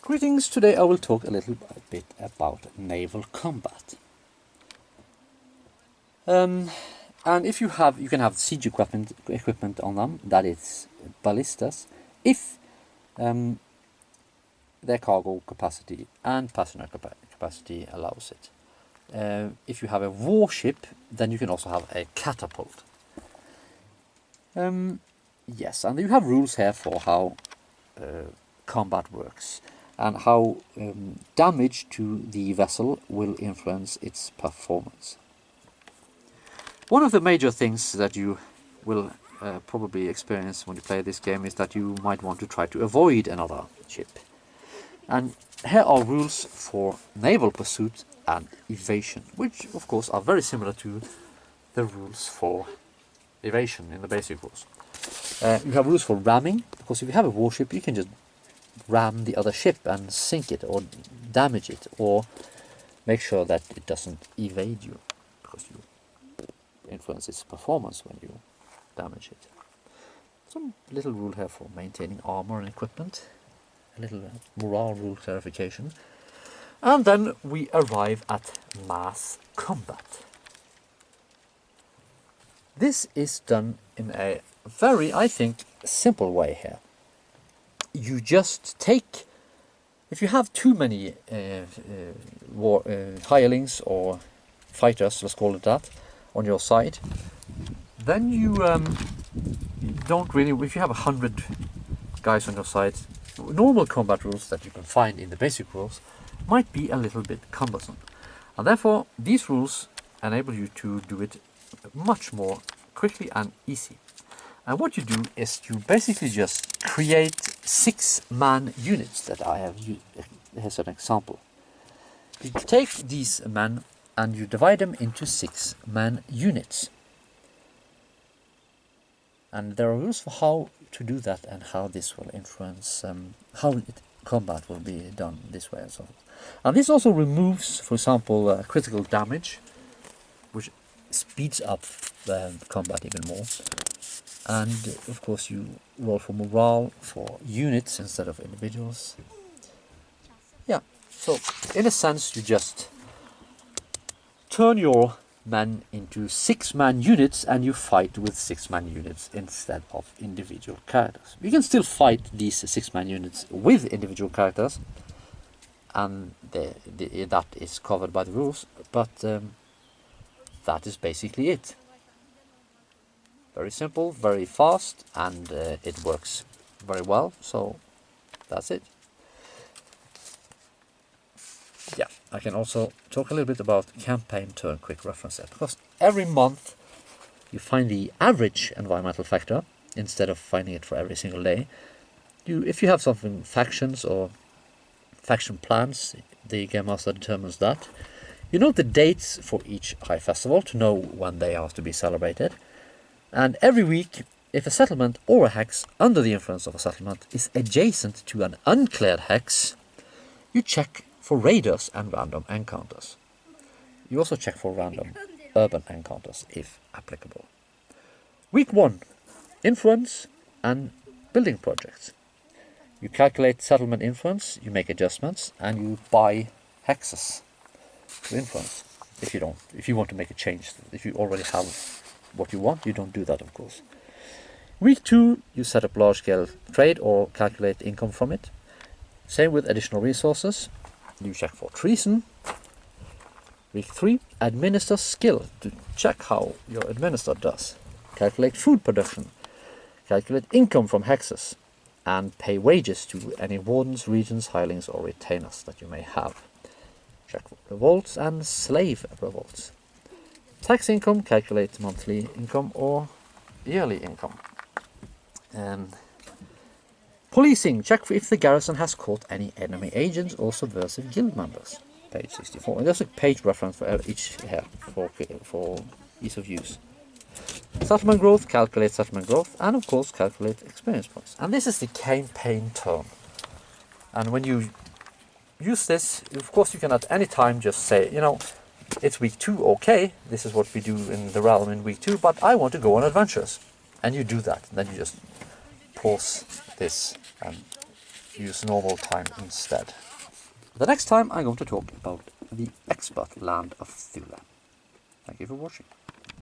Greetings, today I will talk a little bit about naval combat. And if you can have siege equipment on them, that is ballistas, if their cargo capacity and passenger capacity allows it. If you have a warship, then you can also have a catapult. Yes, and you have rules here for how combat works and how damage to the vessel will influence its performance. One of the major things that you will probably experience when you play this game is that you might want to try to avoid another ship. And here are rules for naval pursuit and evasion, which of course are very similar to the rules for evasion in the basic rules. You have rules for ramming, because if you have a warship you can just ram the other ship and sink it or damage it, or make sure that it doesn't evade you, because you influence its performance when you damage it. Some little rule here for maintaining armor and equipment, a little morale rule clarification, and then we arrive at mass combat. This is done in a very, I think, simple way here. You just take, if you have too many hirelings or fighters, let's call it that, on your side, then you don't really, if you have 100 guys on your side, normal combat rules that you can find in the basic rules might be a little bit cumbersome. And therefore, these rules enable you to do it much more quickly and easy. And what you do is you basically just create 6-man units that I have used. Here's an example. You take these men and you divide them into 6-man units. And there are rules for how to do that and how this will influence combat will be done this way and so on. And this also removes, for example, critical damage, which speeds up the combat even more. And of course you roll for morale for units instead of individuals. Yeah, so in a sense you just turn your men into 6-man units and you fight with 6-man units instead of individual characters. You can still fight these 6-man units with individual characters, and that is covered by the rules, but that is basically it. Very simple, very fast, and it works very well, so that's it. Yeah, I can also talk a little bit about campaign turn quick reference set, because every month you find the average environmental factor instead of finding it for every single day. If you have something factions or faction plans, the Game Master determines that. You note the dates for each high festival to know when they are to be celebrated. And every week, if a settlement or a hex under the influence of a settlement is adjacent to an uncleared hex, you check for raiders and random encounters. You also check for random urban encounters if applicable. Week 1, influence and building projects. You calculate settlement influence, you make adjustments, and you buy hexes to influence. If you want to make a change, if you already have what you want, you don't do that, of course. Week 2, you set up large-scale trade or calculate income from it. Same with additional resources. You check for treason. Week 3, administer skill to check how your administrator does. Calculate food production. Calculate income from hexes. And pay wages to any wardens, regents, hirelings or retainers that you may have. Check for revolts and slave revolts. Tax income, calculate monthly income or yearly income. Policing, check for if the garrison has caught any enemy agents or subversive guild members. Page 64. And there's a page reference for each here for ease of use. Settlement growth, calculate settlement growth, and of course calculate experience points. And this is the campaign turn. And when you use this, of course you can at any time just say, it's week 2, okay, this is what we do in the realm in week 2, but I want to go on adventures. And you do that, and then you just pause this and use normal time instead. The next time I'm going to talk about the expert land of Thule. Thank you for watching.